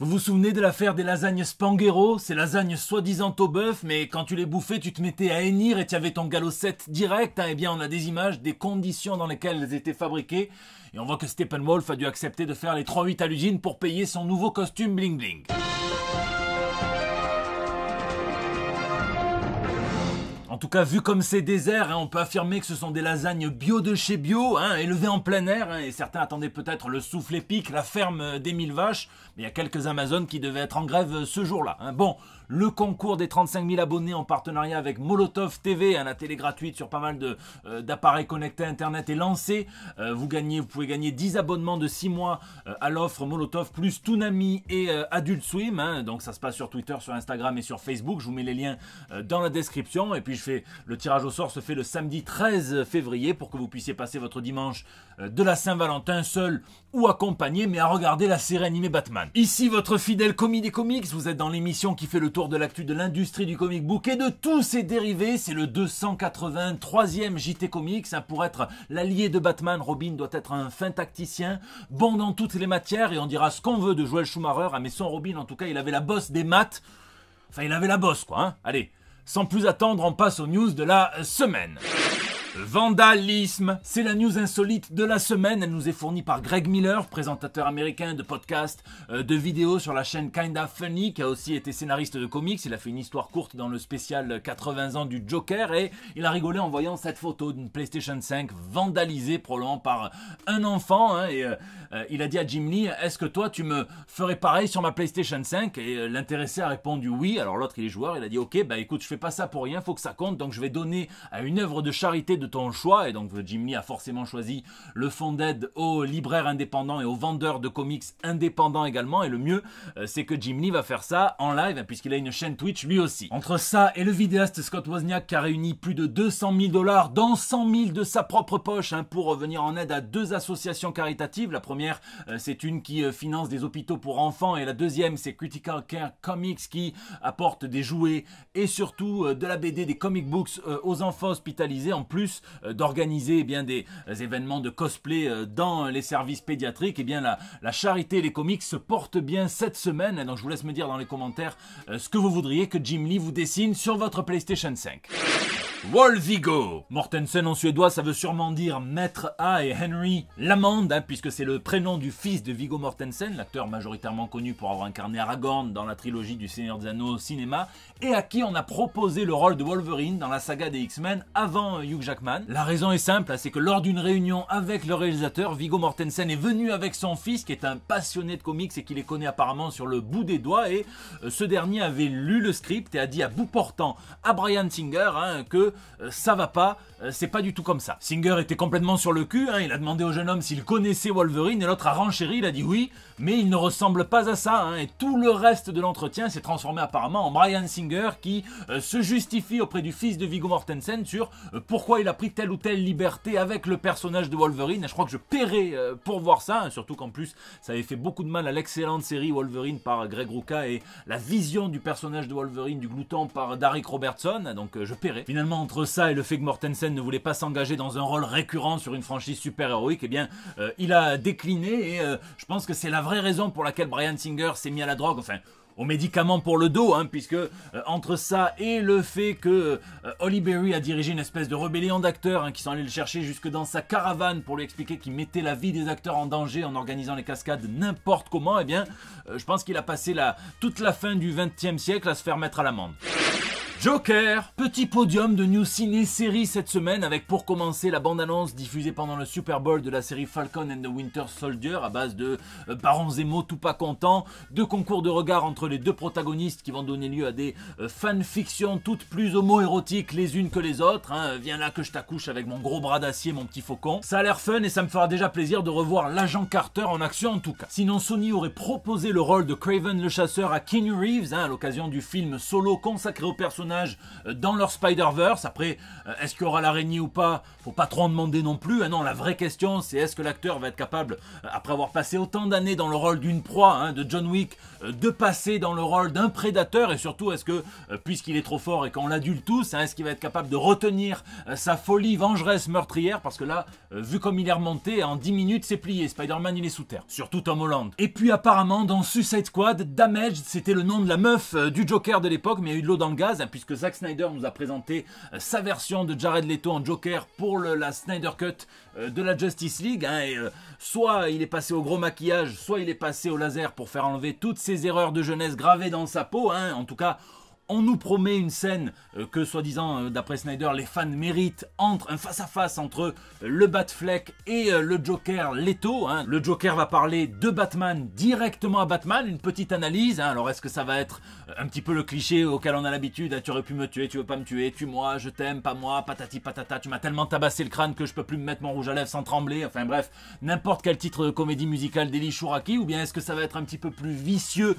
Vous vous souvenez de l'affaire des lasagnes Spanghero? Ces lasagnes soi-disant au bœuf, mais quand tu les bouffais, tu te mettais à hennir et tu avais ton galopette direct. Eh bien, on a des images des conditions dans lesquelles elles étaient fabriquées. Et on voit que Steppenwolf a dû accepter de faire les 3-8 à l'usine pour payer son nouveau costume bling bling. En tout cas, vu comme c'est désert, on peut affirmer que ce sont des lasagnes bio de chez bio, élevées en plein air, et certains attendaient peut-être le souffle épique, la ferme des 1000 vaches, mais il y a quelques Amazones qui devaient être en grève ce jour-là. Bon, le concours des 35 000 abonnés en partenariat avec Molotov TV, la télé gratuite sur pas mal d'appareils connectés Internet est lancé. Vous pouvez gagner 10 abonnements de 6 mois à l'offre Molotov plus Toonami et Adult Swim. Donc ça se passe sur Twitter, sur Instagram et sur Facebook. Je vous mets les liens dans la description. Et puis le tirage au sort se fait le samedi 13 février pour que vous puissiez passer votre dimanche de la Saint-Valentin seul ou accompagné, mais à regarder la série animée Batman. Ici votre fidèle commis des comics, vous êtes dans l'émission qui fait le tour de l'actu de l'industrie du comic book et de tous ses dérivés. C'est le 283e JT Comics. Pour être l'allié de Batman, Robin doit être un fin tacticien, bon dans toutes les matières, et on dira ce qu'on veut de Joel Schumacher, mais son Robin, en tout cas, il avait la bosse des maths. Enfin, il avait la bosse, quoi. Allez, sans plus attendre, on passe aux news de la semaine. Vandalisme, c'est la news insolite de la semaine. Elle nous est fournie par Greg Miller, présentateur américain de podcasts, de vidéos sur la chaîne Kinda Funny, qui a aussi été scénariste de comics. Il a fait une histoire courte dans le spécial 80 ans du Joker et il a rigolé en voyant cette photo d'une PlayStation 5 vandalisée probablement par un enfant. Il a dit à Jim Lee, est-ce que toi tu me ferais pareil sur ma PlayStation 5? Et l'intéressé a répondu oui. Alors l'autre il est joueur, il a dit ok, écoute, je fais pas ça pour rien, faut que ça compte, donc je vais donner à une œuvre de charité de ton choix. Et donc Jim Lee a forcément choisi le fonds d'aide aux libraires indépendants et aux vendeurs de comics indépendants également. Et le mieux, c'est que Jim Lee va faire ça en live, puisqu'il a une chaîne Twitch lui aussi. Entre ça et le vidéaste Scott Wozniak qui a réuni plus de 200 000 $, dont 100 000 de sa propre poche, pour venir en aide à 2 associations caritatives. La première, c'est une qui finance des hôpitaux pour enfants, et la deuxième, c'est Critical Care Comics qui apporte des jouets et surtout de la BD, des comic books aux enfants hospitalisés, en plus d'organiser des événements de cosplay dans les services pédiatriques. La charité et les comics se portent bien cette semaine. Donc je vous laisse me dire dans les commentaires ce que vous voudriez que Jim Lee vous dessine sur votre PlayStation 5. Wall-Viggo Mortensen en suédois, ça veut sûrement dire Maître A, et Henry Lamond, puisque c'est le prénom du fils de Viggo Mortensen, l'acteur majoritairement connu pour avoir incarné Aragorn dans la trilogie du Seigneur des Anneaux au cinéma, et à qui on a proposé le rôle de Wolverine dans la saga des X-Men avant Hugh Jackman. La raison est simple, c'est que lors d'une réunion avec le réalisateur, Viggo Mortensen est venu avec son fils qui est un passionné de comics et qui les connaît apparemment sur le bout des doigts, et ce dernier avait lu le script et a dit à bout portant à Bryan Singer que ça va pas, c'est pas du tout comme ça. Singer était complètement sur le cul, il a demandé au jeune homme s'il connaissait Wolverine et l'autre a renchéri, il a dit oui, mais il ne ressemble pas à ça, et tout le reste de l'entretien s'est transformé apparemment en Bryan Singer qui se justifie auprès du fils de Viggo Mortensen sur pourquoi il a pris telle ou telle liberté avec le personnage de Wolverine. Et je crois que je paierai pour voir ça, surtout qu'en plus ça avait fait beaucoup de mal à l'excellente série Wolverine par Greg Rucka et la vision du personnage de Wolverine du glouton par Darick Robertson, donc je paierai. Finalement, entre ça et le fait que Mortensen ne voulait pas s'engager dans un rôle récurrent sur une franchise super-héroïque, il a décliné, et je pense que c'est la vraie raison pour laquelle Bryan Singer s'est mis à la drogue, aux médicaments pour le dos, puisque entre ça et le fait que Halle Berry a dirigé une espèce de rébellion d'acteurs qui sont allés le chercher jusque dans sa caravane pour lui expliquer qu'il mettait la vie des acteurs en danger en organisant les cascades n'importe comment, je pense qu'il a passé toute la fin du XXe siècle à se faire mettre à l'amende. Joker, petit podium de New Ciné Série cette semaine, avec pour commencer la bande-annonce diffusée pendant le Super Bowl de la série Falcon and the Winter Soldier à base de Baron Zemo tout pas content, de concours de regard entre les deux protagonistes qui vont donner lieu à des fanfictions toutes plus homo-érotiques les unes que les autres. Viens là que je t'accouche avec mon gros bras d'acier, mon petit faucon. Ça a l'air fun et ça me fera déjà plaisir de revoir l'agent Carter en action en tout cas. Sinon, Sony aurait proposé le rôle de Kraven le chasseur à Keanu Reeves à l'occasion du film Solo consacré au personnage personnages dans leur Spider-Verse. Après, est-ce qu'il y aura l'araignée ou pas? Faut pas trop en demander non plus. Non, la vraie question, c'est est-ce que l'acteur va être capable, après avoir passé autant d'années dans le rôle d'une proie, de John Wick, de passer dans le rôle d'un prédateur, et surtout, est-ce que, puisqu'il est trop fort et qu'on l'adulte tous, est-ce qu'il va être capable de retenir sa folie vengeresse meurtrière? Parce que là, vu comme il est remonté, en 10 minutes, c'est plié. Spider-Man, il est sous terre. Surtout Tom Holland. Et puis apparemment, dans Suicide Squad, Damage, c'était le nom de la meuf du Joker de l'époque, mais il y a eu de l'eau dans le gaz, puisque Zack Snyder nous a présenté sa version de Jared Leto en Joker pour la Snyder Cut de la Justice League. Et soit il est passé au gros maquillage, soit il est passé au laser pour faire enlever toutes ces erreurs de jeunesse gravées dans sa peau. En tout cas, on nous promet une scène que, soi-disant, d'après Snyder, les fans méritent, entre un face-à-face entre le Batfleck et le Joker Leto. Le Joker va parler de Batman directement à Batman, une petite analyse. Alors, est-ce que ça va être un petit peu le cliché auquel on a l'habitude? Tu aurais pu me tuer, tu veux pas me tuer, tue-moi, je t'aime, pas moi, patati patata, tu m'as tellement tabassé le crâne que je peux plus me mettre mon rouge à lèvres sans trembler. Enfin bref, n'importe quel titre de comédie musicale d'Eli Chouraki. Ou bien est-ce que ça va être un petit peu plus vicieux,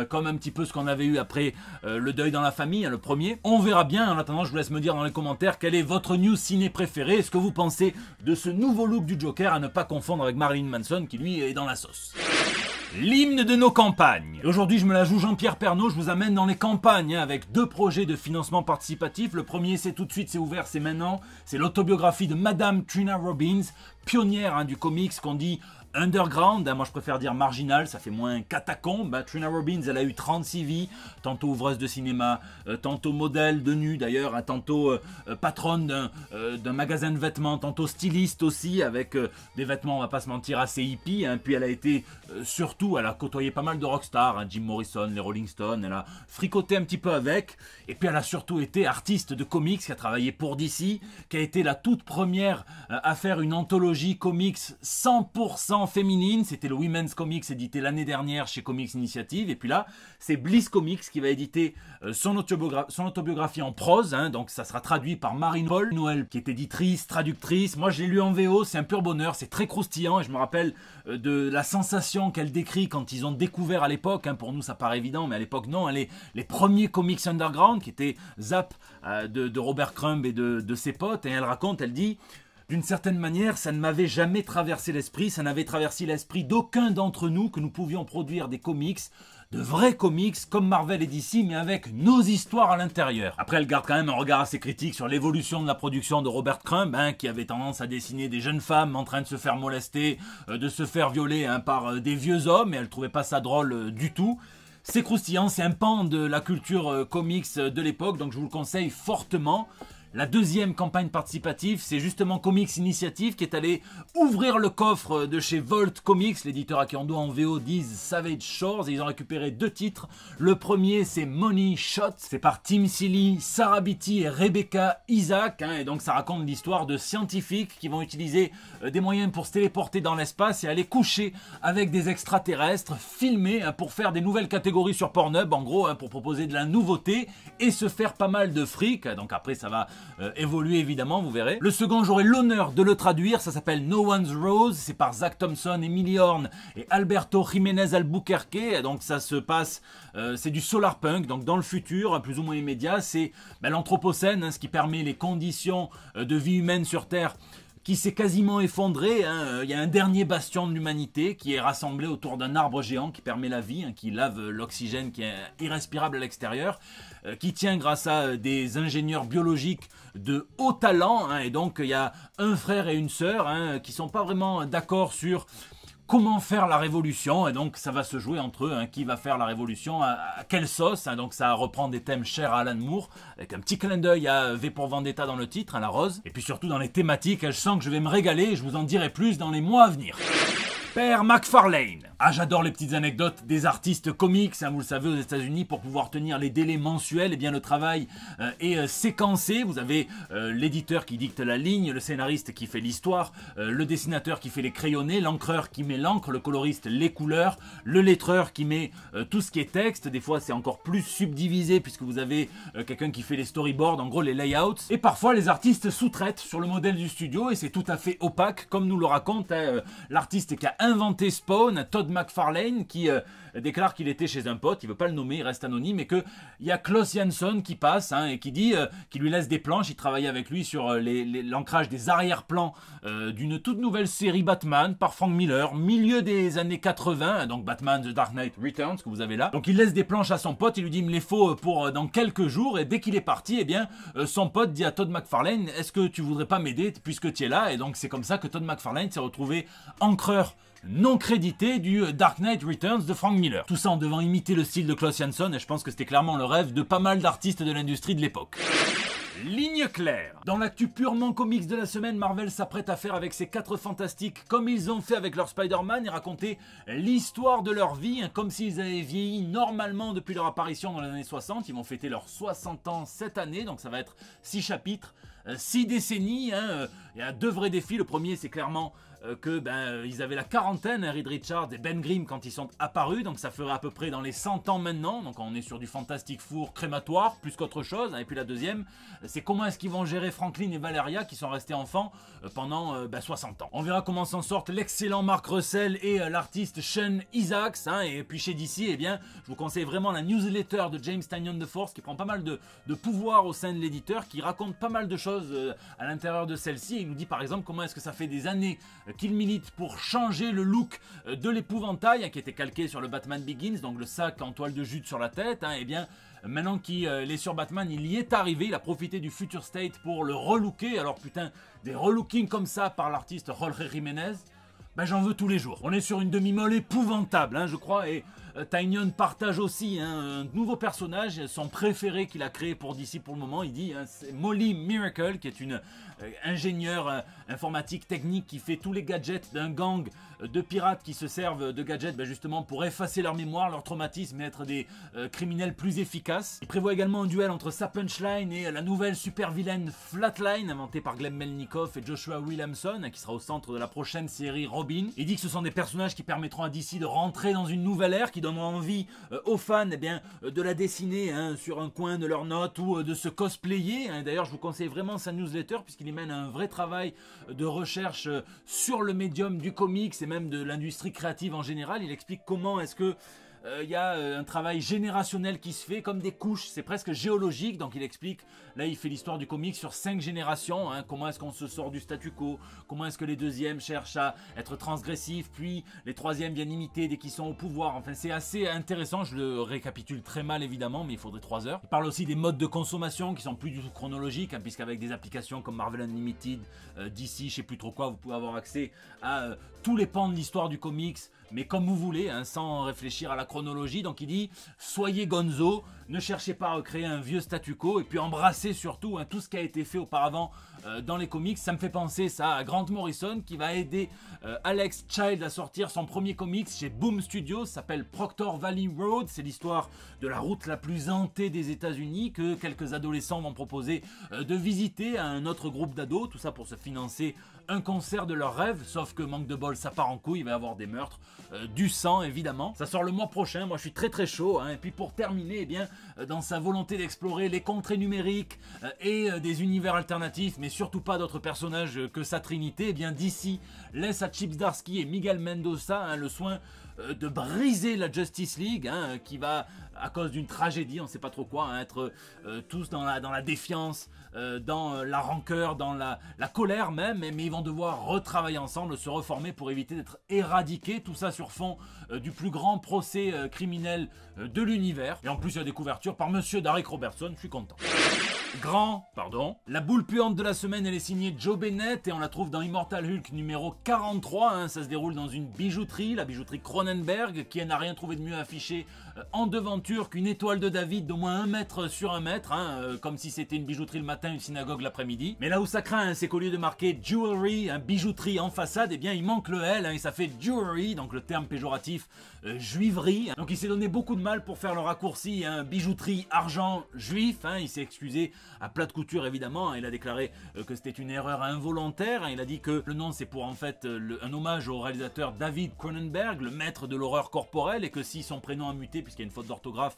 comme un petit peu ce qu'on avait eu après le Deuil dans la famille, le premier? On verra bien. En attendant, je vous laisse me dire dans les commentaires quelle est votre news ciné préférée. Est-ce que vous pensez de ce nouveau look du Joker, à ne pas confondre avec Marilyn Manson qui lui est dans la sauce? L'hymne de nos campagnes. Aujourd'hui, je me la joue Jean-Pierre Pernaut, je vous amène dans les campagnes avec 2 projets de financement participatif. Le premier, c'est tout de suite, c'est ouvert, c'est maintenant. C'est l'autobiographie de Madame Trina Robbins, pionnière du comics qu'on dit underground, moi je préfère dire marginal, ça fait moins catacombe. Trina Robbins, elle a eu 36 vies, tantôt ouvreuse de cinéma, tantôt modèle de nu d'ailleurs, tantôt patronne d'un magasin de vêtements, tantôt styliste aussi, avec des vêtements, on va pas se mentir, assez hippies. Puis elle a été, surtout, elle a côtoyé pas mal de rockstars, Jim Morrison, les Rolling Stones, elle a fricoté un petit peu avec, et puis elle a surtout été artiste de comics, qui a travaillé pour DC, qui a été la toute première à faire une anthologie comics 100% féminine. C'était le Women's Comics édité l'année dernière chez Comics Initiative. Et puis là, c'est Bliss Comics qui va éditer son autobiographie en prose. Donc ça sera traduit par Marine Paul Noël, qui est éditrice, traductrice. Moi, je l'ai lu en VO, c'est un pur bonheur, c'est très croustillant. Et je me rappelle de la sensation qu'elle décrit quand ils ont découvert à l'époque. Pour nous, ça paraît évident, mais à l'époque, non. Les premiers comics underground, qui étaient Zap de Robert Crumb et de ses potes. Et elle raconte, elle dit: d'une certaine manière, ça ne m'avait jamais traversé l'esprit, ça n'avait traversé l'esprit d'aucun d'entre nous que nous pouvions produire des comics, de vrais comics comme Marvel et DC, mais avec nos histoires à l'intérieur. Après, elle garde quand même un regard assez critique sur l'évolution de la production de Robert Crumb, qui avait tendance à dessiner des jeunes femmes en train de se faire molester, de se faire violer par des vieux hommes, et elle trouvait pas ça drôle du tout. C'est croustillant, c'est un pan de la culture comics de l'époque, donc je vous le conseille fortement. La deuxième campagne participative, c'est justement Comics Initiative qui est allé ouvrir le coffre de chez Volt Comics, l'éditeur à qui on doit en VO disent Savage Shores, et ils ont récupéré 2 titres. Le premier, c'est Money Shot, c'est par Tim Seeley, Sarah Beatty et Rebecca Isaac, et donc ça raconte l'histoire de scientifiques qui vont utiliser des moyens pour se téléporter dans l'espace et aller coucher avec des extraterrestres, filmer pour faire des nouvelles catégories sur Pornhub, en gros, pour proposer de la nouveauté et se faire pas mal de fric. Donc après, ça va évoluer évidemment, vous verrez. Le second, j'aurai l'honneur de le traduire, ça s'appelle No One's Rose, c'est par Zach Thompson, Emily Horn et Alberto Jiménez Albuquerque. Donc ça se passe, c'est du solarpunk, donc dans le futur, plus ou moins immédiat, c'est l'anthropocène, ce qui permet les conditions de vie humaine sur Terre qui s'est quasiment effondré. Il y a un dernier bastion de l'humanité qui est rassemblé autour d'un arbre géant qui permet la vie, qui lave l'oxygène qui est irrespirable à l'extérieur, qui tient grâce à des ingénieurs biologiques de haut talent. Et donc il y a un frère et une sœur qui ne sont pas vraiment d'accord sur comment faire la révolution, et donc ça va se jouer entre eux, qui va faire la révolution, à quelle sauce. Donc ça reprend des thèmes chers à Alan Moore, avec un petit clin d'œil à V pour Vendetta dans le titre, la rose, et puis surtout dans les thématiques. Je sens que je vais me régaler, et je vous en dirai plus dans les mois à venir. Père McFarlane. J'adore les petites anecdotes des artistes comics, vous le savez, aux États-Unis, pour pouvoir tenir les délais mensuels, le travail est séquencé. Vous avez l'éditeur qui dicte la ligne, le scénariste qui fait l'histoire, le dessinateur qui fait les crayonnés, l'encreur qui met l'encre, le coloriste les couleurs, le lettreur qui met tout ce qui est texte. Des fois, c'est encore plus subdivisé puisque vous avez quelqu'un qui fait les storyboards, en gros les layouts. Et parfois, les artistes sous-traitent sur le modèle du studio et c'est tout à fait opaque, comme nous le raconte l'artiste qui a inventé Spawn, Todd McFarlane qui déclare qu'il était chez un pote, il veut pas le nommer, il reste anonyme, et qu'il y a Klaus Jansson qui passe et qui dit qu'il lui laisse des planches. Il travaillait avec lui sur l'ancrage des arrière-plans d'une toute nouvelle série Batman par Frank Miller, milieu des années 80, donc Batman The Dark Knight Returns que vous avez là. Donc il laisse des planches à son pote, il lui dit il me les faut pour dans quelques jours, et dès qu'il est parti, eh bien son pote dit à Todd McFarlane, est-ce que tu voudrais pas m'aider puisque tu es là? Et donc c'est comme ça que Todd McFarlane s'est retrouvé encreur non crédité du Dark Knight Returns de Frank Miller. Tout ça en devant imiter le style de Klaus Jansson, et je pense que c'était clairement le rêve de pas mal d'artistes de l'industrie de l'époque. Ligne claire. Dans l'actu purement comics de la semaine, Marvel s'apprête à faire avec ses 4 fantastiques comme ils ont fait avec leur Spider-Man et raconter l'histoire de leur vie, comme s'ils avaient vieilli normalement depuis leur apparition dans les années 60. Ils vont fêter leurs 60 ans cette année, donc ça va être 6 chapitres, 6 décennies. Il y a 2 vrais défis. Le premier, c'est clairement ils avaient la quarantaine, Reed Richards et Ben Grimm quand ils sont apparus, donc ça ferait à peu près dans les 100 ans maintenant, donc on est sur du Fantastic Four crématoire plus qu'autre chose. Et puis la deuxième, c'est comment est-ce qu'ils vont gérer Franklin et Valeria qui sont restés enfants pendant 60 ans. On verra comment s'en sortent l'excellent Mark Russell et l'artiste Sean Isaacs, et puis chez DC, eh bien, je vous conseille vraiment la newsletter de James Tynion de Force qui prend pas mal de pouvoir au sein de l'éditeur, qui raconte pas mal de choses à l'intérieur de celle-ci. Il nous dit par exemple comment est-ce que ça fait des années qu'il milite pour changer le look de l'épouvantail qui était calqué sur le Batman Begins, donc le sac en toile de jute sur la tête. Et bien maintenant qu'il est sur Batman, il y est arrivé, il a profité du Future State pour le relooker. Alors putain, des relookings comme ça par l'artiste Jorge Jiménez, j'en veux tous les jours. On est sur une demi-molle épouvantable, je crois, et Tynion partage aussi un nouveau personnage, son préféré qu'il a créé pour DC pour le moment. Il dit c'est Molly Miracle, qui est une ingénieure informatique technique qui fait tous les gadgets d'un gang de pirates qui se servent de gadgets justement pour effacer leur mémoire, leur traumatisme et être des criminels plus efficaces. Il prévoit également un duel entre sa punchline et la nouvelle super vilaine Flatline inventée par Gleb Melnikov et Joshua Williamson, qui sera au centre de la prochaine série Robin. Il dit que ce sont des personnages qui permettront à DC de rentrer dans une nouvelle ère, qui donneront envie aux fans de la dessiner sur un coin de leurs notes ou de se cosplayer. D'ailleurs, je vous conseille vraiment sa newsletter puisqu'il y mène un vrai travail de recherche sur le médium du comics et même de l'industrie créative en général. Il explique comment est-ce que il y a un travail générationnel qui se fait comme des couches, c'est presque géologique. Donc il explique, là il fait l'histoire du comics sur 5 générations, comment est-ce qu'on se sort du statu quo, comment est-ce que les deuxièmes cherchent à être transgressifs, puis les troisièmes viennent imiter dès qu'ils sont au pouvoir. Enfin c'est assez intéressant, je le récapitule très mal évidemment, mais il faudrait 3 heures. Il parle aussi des modes de consommation qui sont plus du tout chronologiques, puisqu'avec des applications comme Marvel Unlimited, DC, je sais plus trop quoi, vous pouvez avoir accès à tous les pans de l'histoire du comics, mais comme vous voulez, sans réfléchir à la chronologie. Donc il dit, soyez gonzo, ne cherchez pas à recréer un vieux statu quo, et puis embrassez surtout tout ce qui a été fait auparavant dans les comics. Ça me fait penser ça à Grant Morrison qui va aider Alex Child à sortir son premier comics chez Boom Studios, ça s'appelle Proctor Valley Road. C'est l'histoire de la route la plus hantée des États-Unis que quelques adolescents vont proposer de visiter à un autre groupe d'ados, tout ça pour se financer un concert de leur rêve, sauf que manque de bol, ça part en couille, il va y avoir des meurtres, du sang évidemment. Ça sort le mois prochain, moi je suis très très chaud. Et puis pour terminer, dans sa volonté d'explorer les contrées numériques et des univers alternatifs, mais surtout pas d'autres personnages que sa trinité, DC laisse à Chip Zdarsky et Miguel Mendoza le soin de briser la Justice League, qui va, à cause d'une tragédie, on ne sait pas trop quoi, être tous dans la défiance, dans la rancœur, dans la colère même, mais ils vont devoir retravailler ensemble, se reformer pour éviter d'être éradiqués, tout ça sur fond du plus grand procès criminel de l'univers. Et en plus il y a des couvertures par monsieur Derek Robertson, je suis content. La boule puante de la semaine, elle est signée Joe Bennett et on la trouve dans Immortal Hulk numéro 43. Ça se déroule dans une bijouterie, la bijouterie Cronenberg, qui n'a rien trouvé de mieux affiché en devanture qu'une étoile de David d'au moins 1 mètre sur 1 mètre, comme si c'était une bijouterie le matin, une synagogue l'après-midi. Mais là où ça craint, c'est qu'au lieu de marquer jewelry, bijouterie en façade, il manque le L et ça fait jewelry, donc le terme péjoratif juiverie. Donc il s'est donné beaucoup de mal pour faire le raccourci bijouterie argent juif. Il s'est excusé à plat de couture évidemment. Il a déclaré que c'était une erreur involontaire. Il a dit que le nom c'est pour en fait un hommage au réalisateur David Cronenberg, le maître de l'horreur corporelle, et que si son prénom a muté, puisqu'il y a une faute d'orthographe,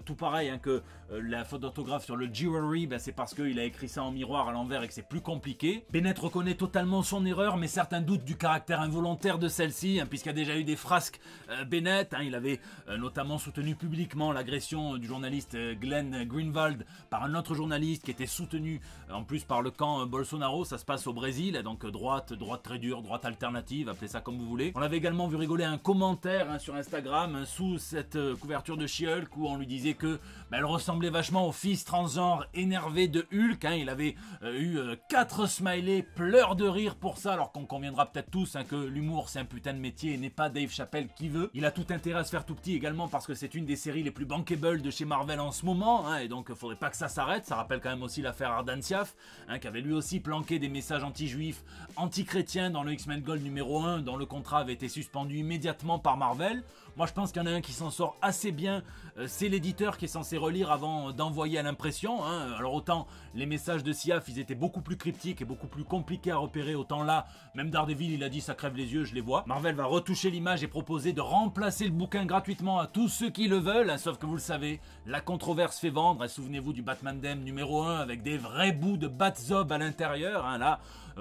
tout pareil hein, que la faute d'orthographe sur le jewelry, c'est parce qu'il a écrit ça en miroir à l'envers et que c'est plus compliqué. Bennett reconnaît totalement son erreur, mais certains doutent du caractère involontaire de celle-ci, hein, puisqu'il y a déjà eu des frasques Bennett, hein, il avait notamment soutenu publiquement l'agression du journaliste Glenn Greenwald par un autre journaliste qui était soutenu en plus par le camp Bolsonaro. Ça se passe au Brésil, donc droite très dure, droite alternative, appelez ça comme vous voulez. On avait également vu rigoler un commentaire hein, sur Instagram hein, sous cette couverture de She-Hulk où on lui disait que elle ressemblait vachement au fils transgenre énervé de Hulk, hein. Il avait eu 4 smileys pleurs de rire pour ça, alors qu'on conviendra peut-être tous hein, que l'humour c'est un putain de métier et n'est pas Dave Chappelle qui veut. Il a tout intérêt à se faire tout petit également parce que c'est une des séries les plus bankable de chez Marvel en ce moment, hein, et donc faudrait pas que ça s'arrête. Ça rappelle quand même aussi l'affaire Ardanciaf, hein, qui avait lui aussi planqué des messages anti-juifs, anti-chrétiens dans le X-Men Gold numéro 1, dont le contrat avait été suspendu immédiatement par Marvel. Moi je pense qu'il y en a un qui s'en sort assez bien, c'est l'éditeur qui est censé relire avant d'envoyer à l'impression, hein. Alors autant les messages de Siaf ils étaient beaucoup plus cryptiques et beaucoup plus compliqués à repérer, autant là, même Daredevil il a dit ça crève les yeux, je les vois. Marvel va retoucher l'image et proposer de remplacer le bouquin gratuitement à tous ceux qui le veulent, hein, sauf que vous le savez, la controverse fait vendre, hein. Souvenez-vous du Batman Dem numéro 1 avec des vrais bouts de Bat-Zob à l'intérieur, hein. Là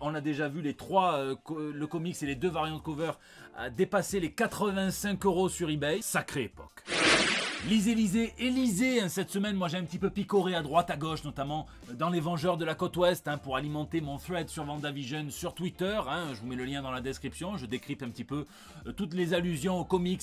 on a déjà vu les 3, le comics et les 2 variantes cover dépasser les 85 € sur eBay. Sacrée époque. Lisez, hein, cette semaine, moi j'ai un petit peu picoré à droite, à gauche, notamment dans les Vengeurs de la Côte Ouest, hein, pour alimenter mon thread sur WandaVision sur Twitter, hein, je vous mets le lien dans la description, je décrypte un petit peu toutes les allusions aux comics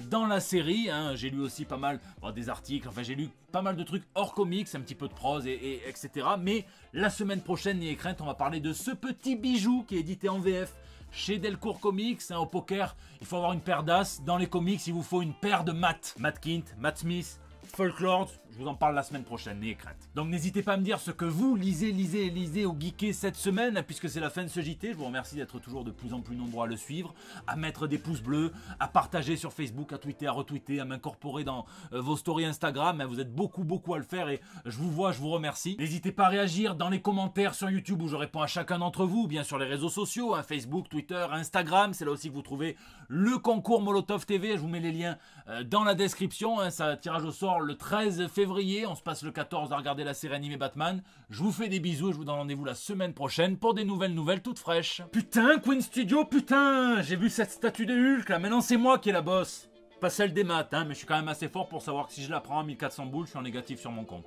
dans la série, hein. J'ai lu aussi pas mal des articles, enfin j'ai lu pas mal de trucs hors comics, un petit peu de prose, etc. Mais la semaine prochaine, n'ayez crainte, on va parler de ce petit bijou qui est édité en VF chez Delcourt Comics, hein. Au poker, il faut avoir une paire d'as. Dans les comics, il vous faut une paire de Matt Kint, Matt Smith, Folklore. Je vous en parle la semaine prochaine, n'ayez crainte. Donc n'hésitez pas à me dire ce que vous lisez ou geekez cette semaine, puisque c'est la fin de ce JT. Je vous remercie d'être toujours de plus en plus nombreux à le suivre, à mettre des pouces bleus, à partager sur Facebook, à tweeter, à retweeter, à m'incorporer dans vos stories Instagram. Vous êtes beaucoup à le faire et je vous vois, je vous remercie. N'hésitez pas à réagir dans les commentaires sur YouTube où je réponds à chacun d'entre vous, ou bien sur les réseaux sociaux, hein, Facebook, Twitter, Instagram. C'est là aussi que vous trouvez le concours Molotov TV. Je vous mets les liens dans la description, hein. Ça tirage au sort le 13 février. On se passe le 14 à regarder la série animée Batman. Je vous fais des bisous et je vous donne rendez-vous la semaine prochaine pour des nouvelles toutes fraîches. Putain, Queen Studio, putain, j'ai vu cette statue de Hulk là. Maintenant c'est moi qui est la boss. Pas celle des maths, hein, mais je suis quand même assez fort pour savoir que si je la prends à 1400 boules, je suis en négatif sur mon compte.